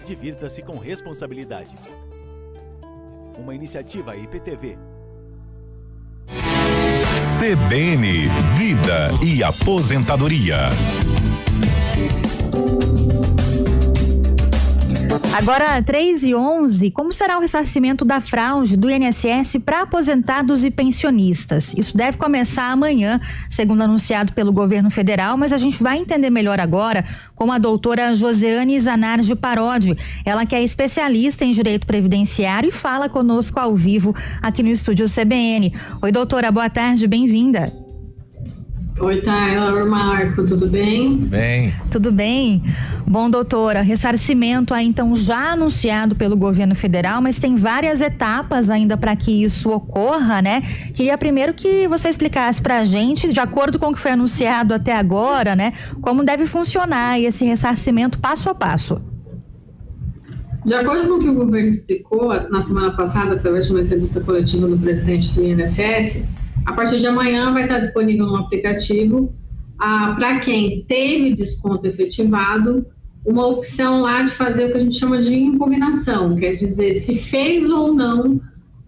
Divirta-se com responsabilidade. Uma iniciativa IPTV. CBN, Vida e Aposentadoria. Agora, 3h11, como será o ressarcimento da fraude do INSS para aposentados e pensionistas? Isso deve começar amanhã, segundo anunciado pelo governo federal, mas a gente vai entender melhor agora com a doutora Josiane Zanardi Parodi. Ela que é especialista em direito previdenciário e fala conosco ao vivo aqui no estúdio CBN. Oi, doutora, boa tarde, bem-vinda. Oi, Taylor, Marco, tudo bem? Bem. Tudo bem? Bom, doutora, ressarcimento aí então já anunciado pelo governo federal, mas tem várias etapas ainda para que isso ocorra, né? Queria primeiro que você explicasse pra gente, de acordo com o que foi anunciado até agora, né? Como deve funcionar esse ressarcimento passo a passo. De acordo com o que o governo explicou na semana passada, através de uma entrevista coletiva do presidente do INSS, a partir de amanhã vai estar disponível no aplicativo, para quem teve desconto efetivado, uma opção lá de fazer o que a gente chama de impugnação, quer dizer, se fez ou não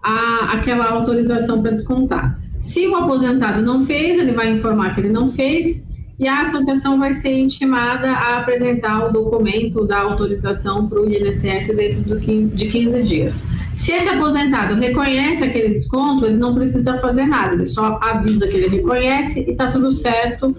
aquela autorização para descontar. Se o aposentado não fez, ele vai informar que ele não fez, e a associação vai ser intimada a apresentar o documento da autorização para o INSS dentro de 15 dias. Se esse aposentado reconhece aquele desconto, ele não precisa fazer nada, ele só avisa que ele reconhece e está tudo certo,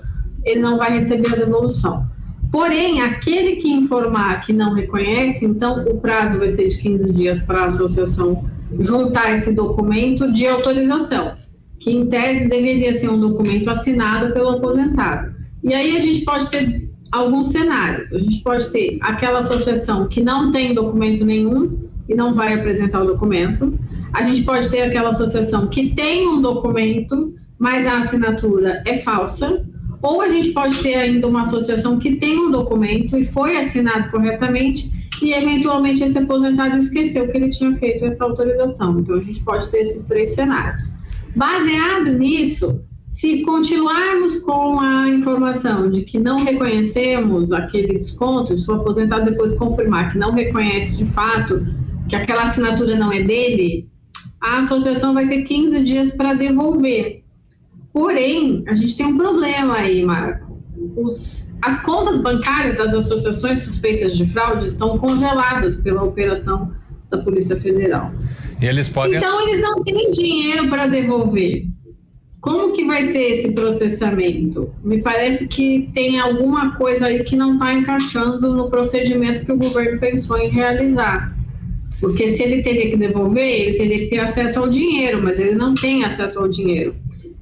ele não vai receber a devolução. Porém, aquele que informar que não reconhece, então o prazo vai ser de 15 dias para a associação juntar esse documento de autorização, que em tese deveria ser um documento assinado pelo aposentado. E aí a gente pode ter alguns cenários. A gente pode ter aquela associação que não tem documento nenhum e não vai apresentar o documento. A gente pode ter aquela associação que tem um documento, mas a assinatura é falsa. Ou a gente pode ter ainda uma associação que tem um documento e foi assinado corretamente e eventualmente esse aposentado esqueceu que ele tinha feito essa autorização. Então a gente pode ter esses três cenários. Baseado nisso, se continuarmos com a informação de que não reconhecemos aquele desconto, se o aposentado depois confirmar que não reconhece de fato que aquela assinatura não é dele, a associação vai ter 15 dias para devolver. Porém, a gente tem um problema aí, Marco. As contas bancárias das associações suspeitas de fraude estão congeladas pela operação da Polícia Federal. E eles podem... Então, eles não têm dinheiro para devolver. Como que vai ser esse processamento? Me parece que tem alguma coisa aí que não está encaixando no procedimento que o governo pensou em realizar. Porque se ele teria que devolver, ele teria que ter acesso ao dinheiro, mas ele não tem acesso ao dinheiro.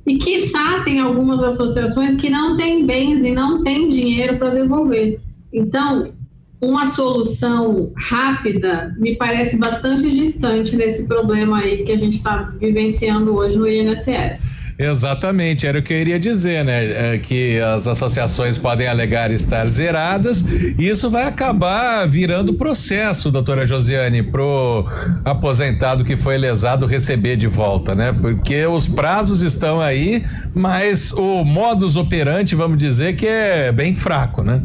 E, quiçá, tem algumas associações que não têm bens e não têm dinheiro para devolver. Então, uma solução rápida me parece bastante distante desse problema aí que a gente está vivenciando hoje no INSS. Exatamente, era o que eu iria dizer, né? Que as associações podem alegar estar zeradas e isso vai acabar virando processo, doutora Josiane, pro aposentado que foi lesado receber de volta, né? Porque os prazos estão aí, mas o modus operandi, vamos dizer, que é bem fraco, né?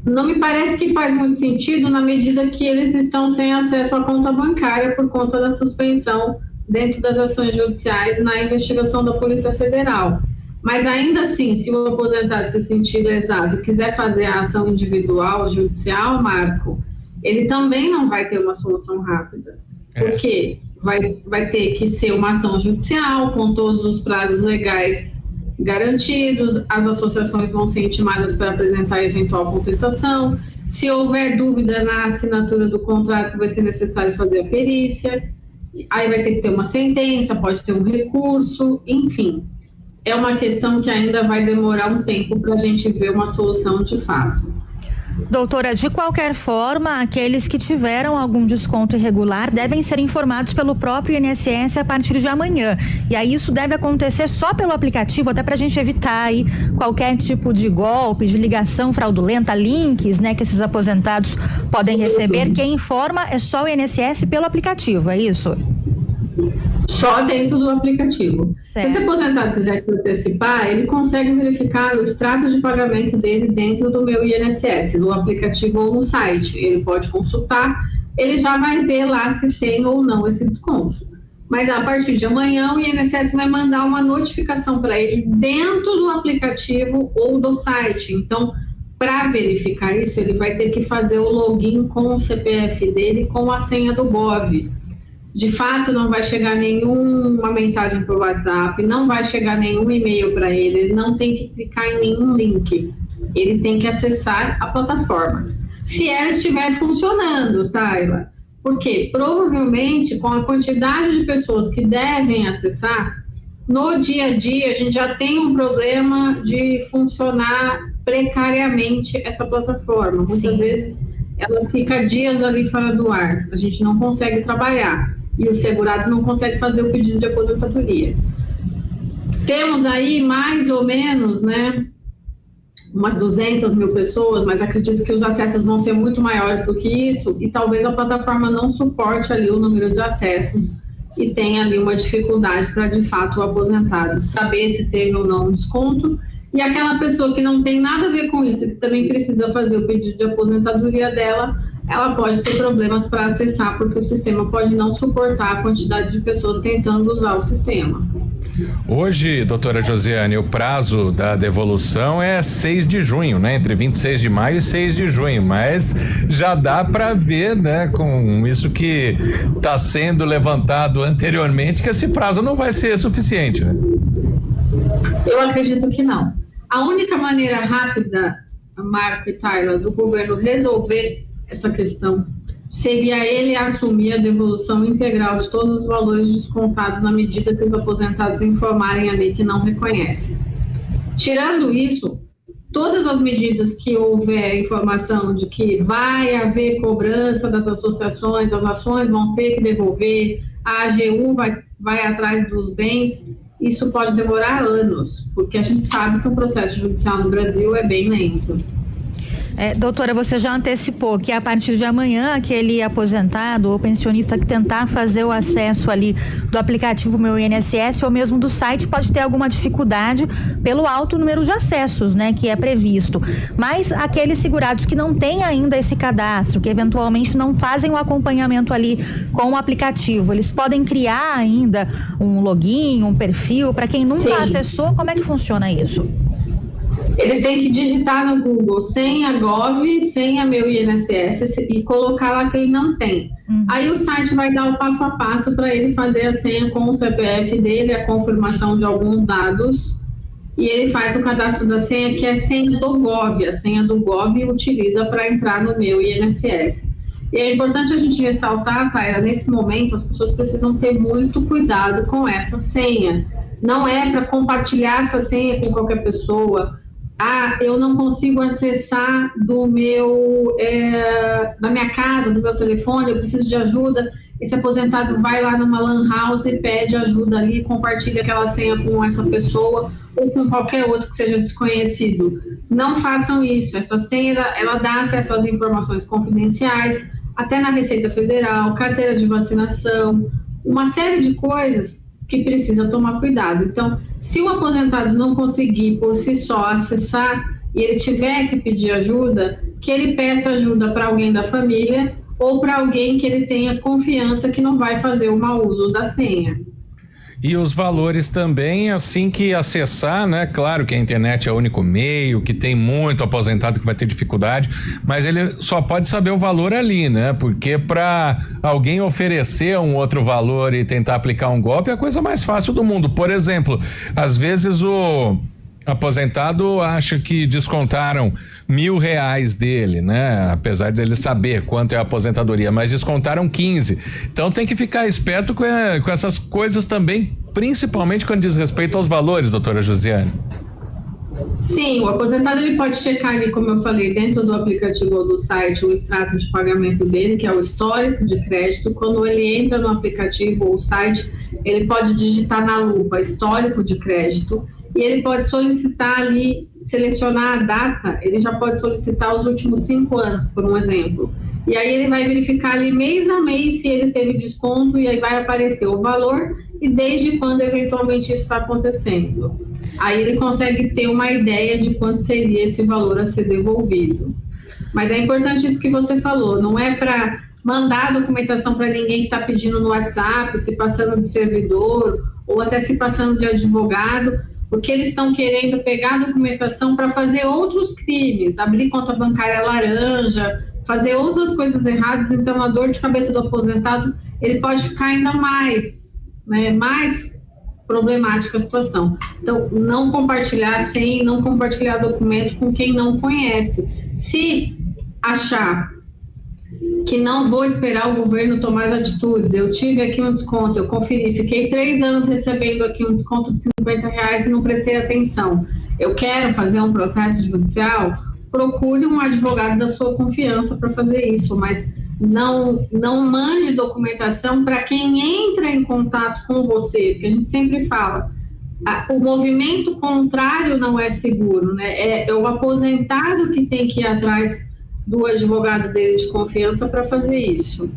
Não me parece que faz muito sentido na medida que eles estão sem acesso à conta bancária por conta da suspensão dentro das ações judiciais na investigação da Polícia Federal. Mas ainda assim, se o aposentado se sentir lesado e quiser fazer a ação individual judicial, Marco, ele também não vai ter uma solução rápida. Porque vai ter que ser uma ação judicial com todos os prazos legais garantidos, as associações vão ser intimadas para apresentar eventual contestação. Se houver dúvida na assinatura do contrato, vai ser necessário fazer a perícia. Aí vai ter que ter uma sentença, pode ter um recurso, enfim. É uma questão que ainda vai demorar um tempo para a gente ver uma solução de fato. Doutora, de qualquer forma, aqueles que tiveram algum desconto irregular devem ser informados pelo próprio INSS a partir de amanhã. E aí isso deve acontecer só pelo aplicativo, até pra gente evitar aí qualquer tipo de golpe, de ligação fraudulenta, links, né, que esses aposentados podem receber. Quem informa é só o INSS pelo aplicativo, é isso? Só dentro do aplicativo. Certo. Se esse aposentado quiser antecipar, ele consegue verificar o extrato de pagamento dele dentro do Meu INSS, no aplicativo ou no site. Ele pode consultar, ele já vai ver lá se tem ou não esse desconto. Mas a partir de amanhã o INSS vai mandar uma notificação para ele dentro do aplicativo ou do site. Então, para verificar isso, ele vai ter que fazer o login com o CPF dele com a senha do Gov. De fato, não vai chegar nenhuma mensagem por WhatsApp, não vai chegar nenhum e-mail para ele, ele não tem que clicar em nenhum link, ele tem que acessar a plataforma. Se ela estiver funcionando, Tayla, porque provavelmente com a quantidade de pessoas que devem acessar, no dia a dia a gente já tem um problema de funcionar precariamente essa plataforma. Muitas vezes ela fica dias ali fora do ar, a gente não consegue trabalhar. E o segurado não consegue fazer o pedido de aposentadoria. Temos aí mais ou menos, né, umas 200 mil pessoas, mas acredito que os acessos vão ser muito maiores do que isso e talvez a plataforma não suporte ali o número de acessos e tenha ali uma dificuldade para, de fato, o aposentado saber se teve ou não um desconto. E aquela pessoa que não tem nada a ver com isso, que também precisa fazer o pedido de aposentadoria dela, ela pode ter problemas para acessar, porque o sistema pode não suportar a quantidade de pessoas tentando usar o sistema. Hoje, doutora Josiane, o prazo da devolução é 6 de junho, né? Entre 26 de maio e 6 de junho, mas já dá para ver, né, com isso que está sendo levantado anteriormente, que esse prazo não vai ser suficiente, né? Eu acredito que não. A única maneira rápida, Marco e Tayla, do governo resolver essa questão seria ele assumir a devolução integral de todos os valores descontados na medida que os aposentados informarem ali que não reconhecem. Tirando isso, todas as medidas que houver informação de que vai haver cobrança das associações, as ações vão ter que devolver, a AGU vai atrás dos bens, isso pode demorar anos, porque a gente sabe que o processo judicial no Brasil é bem lento. Doutora, você já antecipou que a partir de amanhã aquele aposentado ou pensionista que tentar fazer o acesso ali do aplicativo Meu INSS ou mesmo do site pode ter alguma dificuldade pelo alto número de acessos, né, que é previsto. Mas aqueles segurados que não têm ainda esse cadastro, que eventualmente não fazem o acompanhamento ali com o aplicativo, eles podem criar ainda um login, um perfil, para quem nunca acessou, como é que funciona isso? Eles têm que digitar no Google senha Gov, senha Meu INSS e colocar lá que ele não tem. Aí o site vai dar o passo a passo para ele fazer a senha com o CPF dele, a confirmação de alguns dados, e ele faz o cadastro da senha, que é a senha do Gov. A senha do Gov utiliza para entrar no Meu INSS. E é importante a gente ressaltar, Tayla, nesse momento as pessoas precisam ter muito cuidado com essa senha. Não é para compartilhar essa senha com qualquer pessoa. Eu não consigo acessar da minha casa, do meu telefone, eu preciso de ajuda. Esse aposentado vai lá numa lan house e pede ajuda ali, compartilha aquela senha com essa pessoa ou com qualquer outro que seja desconhecido. Não façam isso. Essa senha, ela dá acesso às informações confidenciais, até na Receita Federal, carteira de vacinação, uma série de coisas que precisa tomar cuidado. Então, se o aposentado não conseguir por si só acessar e ele tiver que pedir ajuda, que ele peça ajuda para alguém da família ou para alguém que ele tenha confiança que não vai fazer o mau uso da senha. E os valores também, assim que acessar, né? Claro que a internet é o único meio, que tem muito aposentado que vai ter dificuldade, mas ele só pode saber o valor ali, né? Porque para alguém oferecer um outro valor e tentar aplicar um golpe é a coisa mais fácil do mundo. Por exemplo, às vezes o aposentado acha que descontaram R$1.000 dele, né? Apesar de ele saber quanto é a aposentadoria, mas descontaram 15. Então tem que ficar esperto com essas coisas também, principalmente quando diz respeito aos valores, doutora Josiane. Sim, o aposentado ele pode checar ali, como eu falei, dentro do aplicativo ou do site, o extrato de pagamento dele, que é o histórico de crédito. Quando ele entra no aplicativo ou site, ele pode digitar na lupa histórico de crédito e ele pode solicitar ali, selecionar a data, ele já pode solicitar os últimos 5 anos, por um exemplo. E aí ele vai verificar ali mês a mês se ele teve desconto e aí vai aparecer o valor e desde quando eventualmente isso está acontecendo. Aí ele consegue ter uma ideia de quanto seria esse valor a ser devolvido. Mas é importante isso que você falou, não é para mandar a documentação para ninguém que está pedindo no WhatsApp, se passando de servidor ou até se passando de advogado, porque eles estão querendo pegar a documentação para fazer outros crimes, abrir conta bancária laranja, fazer outras coisas erradas. Então a dor de cabeça do aposentado, ele pode ficar ainda mais, né, mais problemática a situação. Então, não compartilhar documento com quem não conhece. Se achar que não vou esperar o governo tomar as atitudes, eu tive aqui um desconto, eu conferi, fiquei 3 anos recebendo aqui um desconto de R$50 e não prestei atenção, eu quero fazer um processo judicial, procure um advogado da sua confiança para fazer isso, mas não mande documentação para quem entra em contato com você, porque a gente sempre fala, o movimento contrário não é seguro, né? É o aposentado que tem que ir atrás do advogado dele de confiança para fazer isso.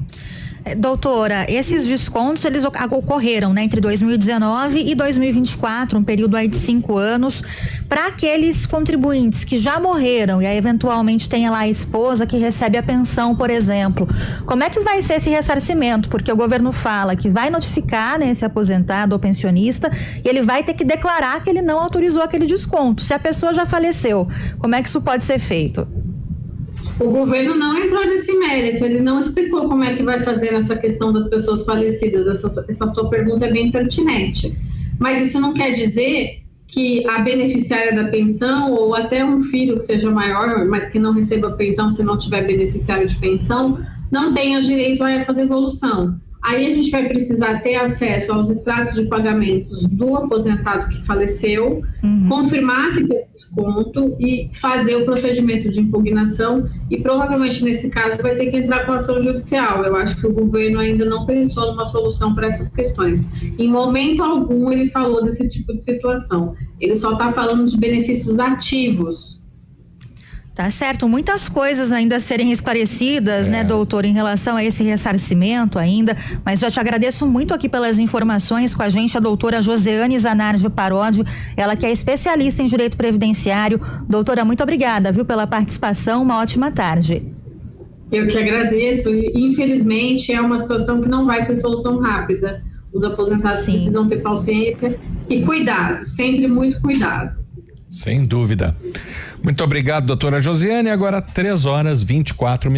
Doutora, esses descontos eles ocorreram, né, entre 2019 e 2024, um período aí de 5 anos, para aqueles contribuintes que já morreram e aí eventualmente tem lá a esposa que recebe a pensão, por exemplo. Como é que vai ser esse ressarcimento? Porque o governo fala que vai notificar, né, esse aposentado ou pensionista e ele vai ter que declarar que ele não autorizou aquele desconto. Se a pessoa já faleceu, como é que isso pode ser feito? O governo não entrou nesse mérito, ele não explicou como é que vai fazer nessa questão das pessoas falecidas. Essa sua pergunta é bem pertinente. Mas isso não quer dizer que a beneficiária da pensão ou até um filho que seja maior, mas que não receba pensão se não tiver beneficiário de pensão, não tenha direito a essa devolução. Aí a gente vai precisar ter acesso aos extratos de pagamentos do aposentado que faleceu, confirmar que teve desconto e fazer o procedimento de impugnação e provavelmente nesse caso vai ter que entrar com ação judicial. Eu acho que o governo ainda não pensou numa solução para essas questões. Em momento algum ele falou desse tipo de situação. Ele só está falando de benefícios ativos. Tá certo, muitas coisas ainda a serem esclarecidas, né, doutor, em relação a esse ressarcimento ainda, mas já te agradeço muito aqui pelas informações com a gente, a doutora Josiane Zanardi Parodi, ela que é especialista em direito previdenciário. Doutora, muito obrigada, viu, pela participação, uma ótima tarde. Eu que agradeço e infelizmente é uma situação que não vai ter solução rápida. Os aposentados precisam ter paciência e cuidado, sempre muito cuidado. Sem dúvida. Muito obrigado, doutora Josiane. Agora 3h24.